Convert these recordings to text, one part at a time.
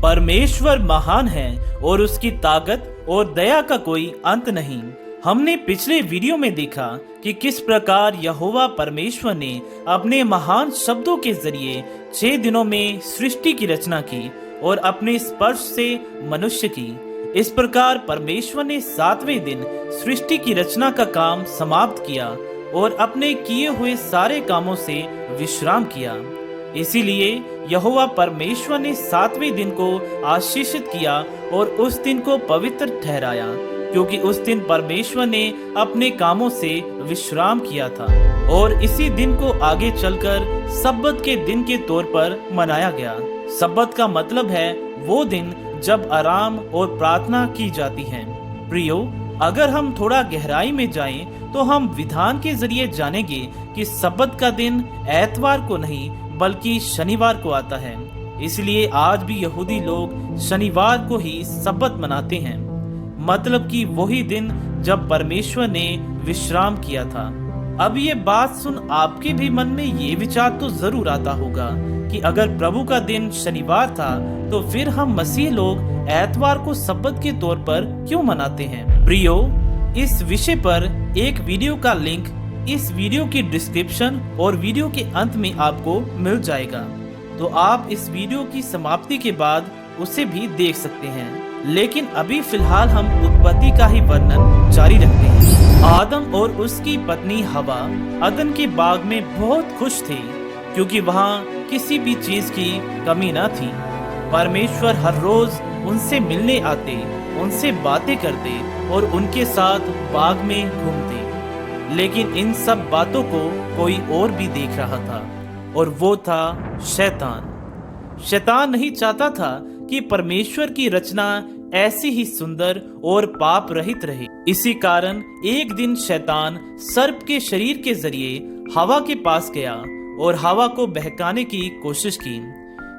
परमेश्वर महान है और उसकी ताकत और दया का कोई अंत नहीं। हमने पिछले वीडियो में देखा कि किस प्रकार यहोवा परमेश्वर ने अपने महान शब्दों के जरिए 6 दिनों में सृष्टि की रचना की और अपने स्पर्श से मनुष्य की। इस प्रकार परमेश्वर ने 7वें दिन सृष्टि की रचना का काम समाप्त किया और अपने किए हुए सारे कामों से विश्राम किया। इसीलिए यहोवा परमेश्वर ने 7वें दिन को आशीषित किया और उस दिन को पवित्र ठहराया, क्योंकि उस दिन परमेश्वर ने अपने कामों से विश्राम किया था। और इसी दिन को आगे चलकर सब्बत के दिन के तौर पर मनाया गया। सब्बत का मतलब है वो दिन जब आराम और प्रार्थना की जाती है। प्रियो, अगर हम थोड़ा गहराई में जाएं, तो हम विधान के जरिए जानेंगे कि सब्बत का दिन एतवार को नहीं बल्कि शनिवार को आता है। इसलिए आज भी यहूदी लोग शनिवार को ही सब्बत मनाते हैं, मतलब कि वही दिन जब परमेश्वर ने विश्राम किया था। अब ये बात सुन आपके भी मन में ये विचार तो जरूर आता होगा कि अगर प्रभु का दिन शनिवार था तो फिर हम मसीह लोग एतवार को सब्बत के तौर पर क्यों मनाते हैं। प्रियो, इस विषय पर एक वीडियो का लिंक इस वीडियो की डिस्क्रिप्शन और वीडियो के अंत में आपको मिल जाएगा, तो आप इस वीडियो की समाप्ति के बाद उसे भी देख सकते हैं। लेकिन अभी फिलहाल हम उत्पत्ति का ही वर्णन जारी रखते हैं। आदम और उसकी पत्नी हवा अदन के बाग में बहुत खुश थे, क्योंकि वहाँ किसी भी चीज की कमी न थी। परमेश्वर हर रोज उनसे मिलने आते, उनसे बातें करते और उनके साथ बाग में घूमते। लेकिन इन सब बातों को कोई और भी देख रहा था, और वो था शैतान। शैतान नहीं चाहता था कि परमेश्वर की रचना ऐसी ही सुंदर और पाप रहित रहे। इसी कारण एक दिन शैतान सर्प के शरीर के जरिए हवा के पास गया और हवा को बहकाने की कोशिश की।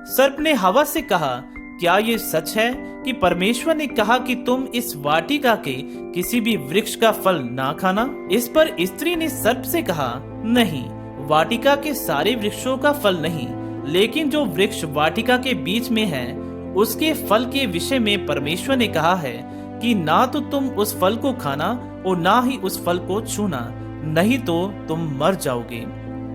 सर्प ने हवा से कहा, क्या ये सच है कि परमेश्वर ने कहा कि तुम इस वाटिका के किसी भी वृक्ष का फल ना खाना? इस पर स्त्री ने सर्प से कहा, नहीं, वाटिका के सारे वृक्षों का फल नहीं, लेकिन जो वृक्ष वाटिका के बीच में है उसके फल के विषय में परमेश्वर ने कहा है कि ना तो तुम उस फल को खाना और ना ही उस फल को छूना, नहीं तो तुम मर जाओगे।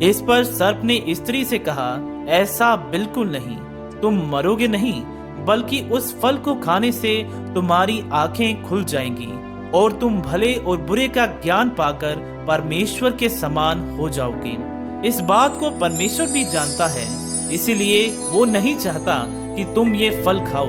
इस पर सर्प ने स्त्री से कहा, ऐसा बिल्कुल नहीं, तुम मरोगे नहीं, बल्कि उस फल को खाने से तुम्हारी आंखें खुल जाएंगी और तुम भले और बुरे का ज्ञान पाकर परमेश्वर के समान हो जाओगे। इस बात को परमेश्वर भी जानता है, इसीलिए वो नहीं चाहता कि तुम ये फल खाओ।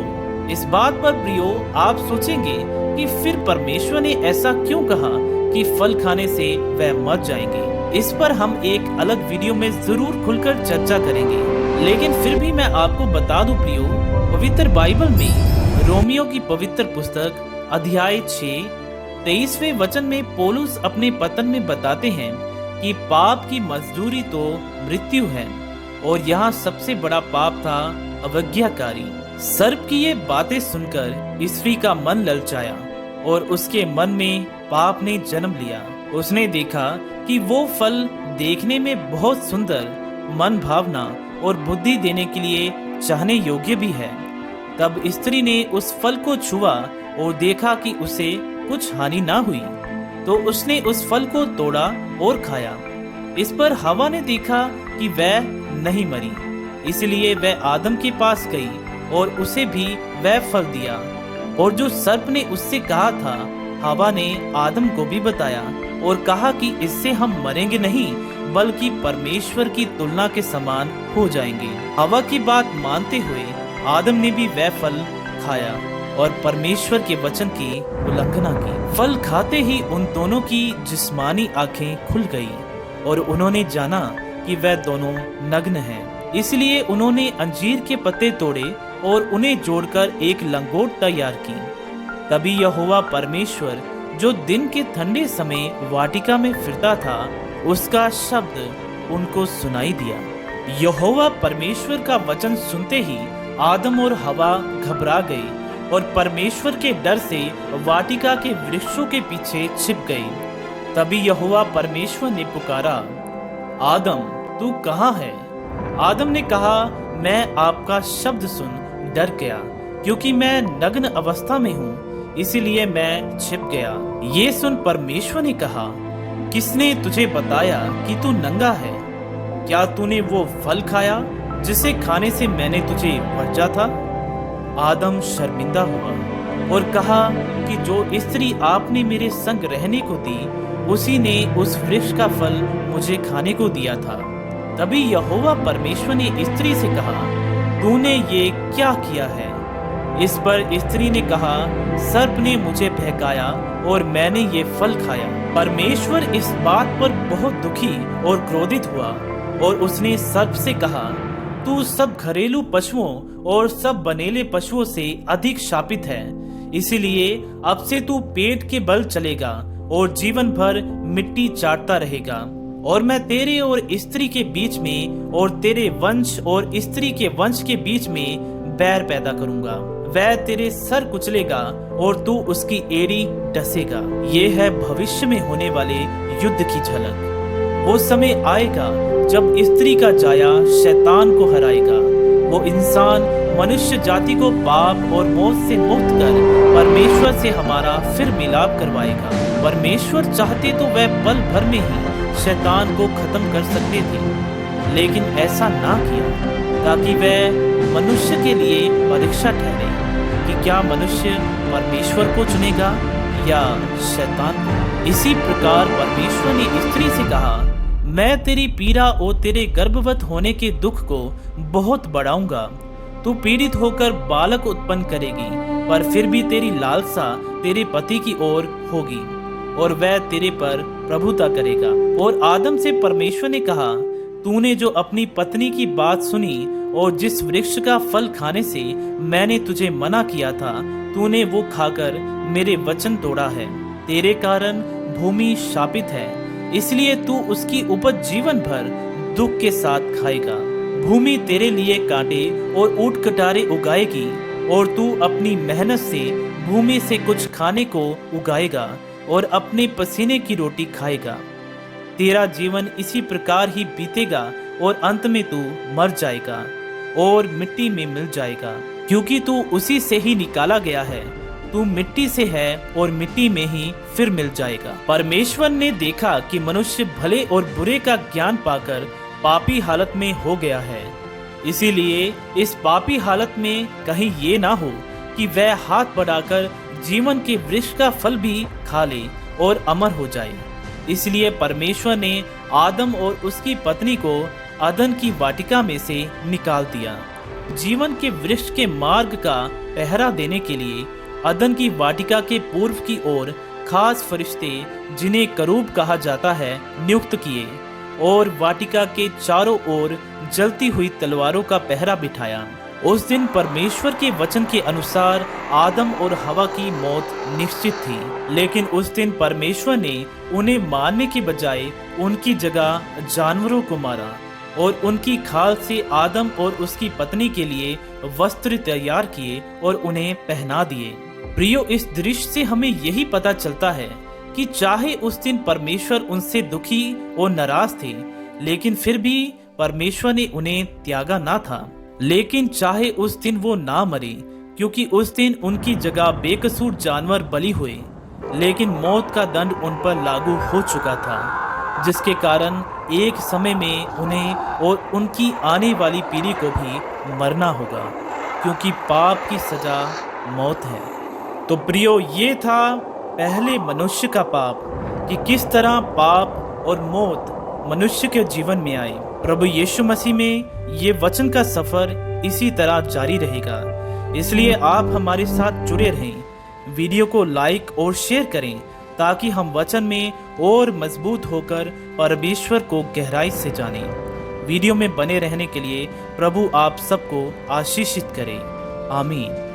इस बात पर प्रियो, आप सोचेंगे कि फिर परमेश्वर ने ऐसा क्यों कहा कि फल खाने से वह मर जाएंगे। इस पर हम एक अलग वीडियो में जरूर खुलकर चर्चा करेंगे, लेकिन फिर भी मैं आपको बता दूं प्रियो, पवित्र बाइबल में रोमियो की पवित्र पुस्तक अध्याय 6 23वें वचन में पौलुस अपने पतन में बताते हैं कि पाप की मजदूरी तो मृत्यु है, और यहाँ सबसे बड़ा पाप था अवज्ञाकारी। सर्प की ये बातें सुनकर स्त्री का मन ललचाया और उसके मन में पाप ने जन्म लिया। उसने देखा कि वो फल देखने में बहुत सुंदर, मन भावना और बुद्धि देने के लिए चाहने योग्य भी है। तब स्त्री ने उस फल को छुआ और देखा कि उसे कुछ हानि ना हुई, तो उसने उस फल को तोड़ा और खाया। इस पर हवा ने देखा कि वह नहीं मरी, इसलिए वह आदम के पास गई और उसे भी वह फल दिया। और जो सर्प ने उससे कहा था, हवा ने आदम को भी बताया और कहा कि इससे हम मरेंगे नहीं, बल्कि परमेश्वर की तुलना के समान हो जाएंगे। हवा की बात मानते हुए आदम ने भी वह फल खाया और परमेश्वर के वचन की उल्लंघना की। फल खाते ही उन दोनों की जिस्मानी आंखें खुल गई और उन्होंने जाना कि वह दोनों नग्न हैं। इसलिए उन्होंने अंजीर के पत्ते तोड़े और उन्हें जोड़कर एक लंगोट तैयार की। तभी यहोवा परमेश्वर, जो दिन के ठंडे समय वाटिका में फिरता था, उसका शब्द उनको सुनाई दिया। यहोवा परमेश्वर का वचन सुनते ही आदम और हवा घबरा गए और परमेश्वर के डर से वाटिका के वृक्षों के पीछे छिप गए। तभी यहोवा परमेश्वर ने पुकारा, आदम, तू कहाँ है? आदम ने कहा, मैं आपका शब्द सुन डर गया, क्योंकि मैं नग्न अवस्था में हूँ, इसीलिए मैं छिप गया। ये सुन परमेश्वर ने कहा, किसने तुझे बताया कि तू नंगा है? क्या तूने वो फल खाया जिसे खाने से मैंने तुझे वर्जा था? आदम शर्मिंदा हुआ और कहा कि जो स्त्री आपने मेरे संग रहने को दी, उसी ने उस वृक्ष का फल मुझे खाने को दिया था। तभी यहोवा परमेश्वर ने स्त्री से कहा, तूने ये क्या किया है? इस पर स्त्री ने कहा, सर्प ने मुझे बहकाया और मैंने ये फल खाया। परमेश्वर इस बात पर बहुत दुखी और क्रोधित हुआ और उसने सर्प से कहा, तू सब घरेलू पशुओं और सब बनेले पशुओं से अधिक शापित है, इसीलिए अब से तू पेट के बल चलेगा और जीवन भर मिट्टी चाटता रहेगा। और मैं तेरे और स्त्री के बीच में और तेरे वंश और स्त्री के वंश के बीच में बैर पैदा करूंगा। वह तेरे सर कुचलेगा और तू उसकी एड़ी डसेगा। ये है भविष्य में होने वाले युद्ध की झलक। वो समय आएगा जब स्त्री का जाया शैतान को हराएगा। वो इंसान मनुष्य जाति को पाप और मौत से मुक्त कर परमेश्वर से हमारा फिर मिलाप करवाएगा। परमेश्वर चाहते तो वह पल भर में ही शैतान को खत्म कर सकते थे, लेकिन ऐसा ना किया, ताकि वह मनुष्य के लिए परीक्षा ठहरे कि क्या मनुष्य परमेश्वर को चुनेगा या शैतान को। इसी प्रकार परमेश्वर ने स्त्री से कहा, मैं तेरी पीड़ा और तेरे गर्भवत होने के दुख को बहुत बढ़ाऊंगा। तू पीड़ित होकर बालक उत्पन्न करेगी, पर फिर भी तेरी लालसा तेरे पति की ओर होगी और वह तेरे पर प्रभुता करेगा। और आदम से परमेश्वर ने कहा, तूने जो अपनी पत्नी की बात सुनी और जिस वृक्ष का फल खाने से मैंने तुझे मना किया था, तूने वो खाकर मेरे वचन तोड़ा है। तेरे कारण भूमि शापित है, इसलिए तू उसकी उपज जीवन भर दुख के साथ खाएगा। भूमि तेरे लिए कांटे और ऊंट कटारे उगाएगी और तू अपनी मेहनत से भूमि से कुछ खाने को उगाएगा और अपने पसीने की रोटी खाएगा। तेरा जीवन इसी प्रकार ही बीतेगा और अंत में तू मर जाएगा और मिट्टी में मिल जाएगा, क्योंकि तू उसी से ही निकाला गया है। तू मिट्टी से है और मिट्टी में ही फिर मिल जाएगा। परमेश्वर ने देखा कि मनुष्य भले और बुरे का ज्ञान पाकर पापी हालत में हो गया है, इसीलिए इस पापी हालत में कहीं ये ना हो कि वह हाथ बढ़ाकर जीवन के वृक्ष का फल भी खा ले और अमर हो जाए। इसलिए परमेश्वर ने आदम और उसकी पत्नी को अदन की वाटिका में से निकाल दिया। जीवन के वृक्ष के मार्ग का पहरा देने के लिए अदन की वाटिका के पूर्व की ओर खास फरिश्ते, जिन्हें करूब कहा जाता है, नियुक्त किए और वाटिका के चारों ओर जलती हुई तलवारों का पहरा बिठाया। उस दिन परमेश्वर के वचन के अनुसार आदम और हवा की मौत निश्चित थी, लेकिन उस दिन परमेश्वर ने उन्हें मारने के बजाय उनकी जगह जानवरों को मारा और उनकी खाल से आदम और उसकी पत्नी के लिए वस्त्र तैयार किए और उन्हें पहना दिए। प्रियो, इस दृश्य से हमें यही पता चलता है कि चाहे उस दिन परमेश्वर उनसे दुखी और नाराज थे, लेकिन फिर भी परमेश्वर ने उन्हें त्यागा ना था। लेकिन चाहे उस दिन वो ना मरे, क्योंकि उस दिन उनकी जगह बेकसूर जानवर बलि हुए, लेकिन मौत का दंड उन पर लागू हो चुका था, जिसके कारण एक समय में उन्हें और उनकी आने वाली पीढ़ी को भी मरना होगा, क्योंकि पाप की सजा मौत है। तो प्रियो, ये था पहले मनुष्य का पाप, कि किस तरह पाप और मौत मनुष्य के जीवन में आई। प्रभु यीशु मसीह में ये वचन का सफर इसी तरह जारी रहेगा, इसलिए आप हमारे साथ जुड़े रहें। वीडियो को लाइक और शेयर करें ताकि हम वचन में और मजबूत होकर परमेश्वर को गहराई से जानें। वीडियो में बने रहने के लिए प्रभु आप सबको आशीषित करे। आमीन।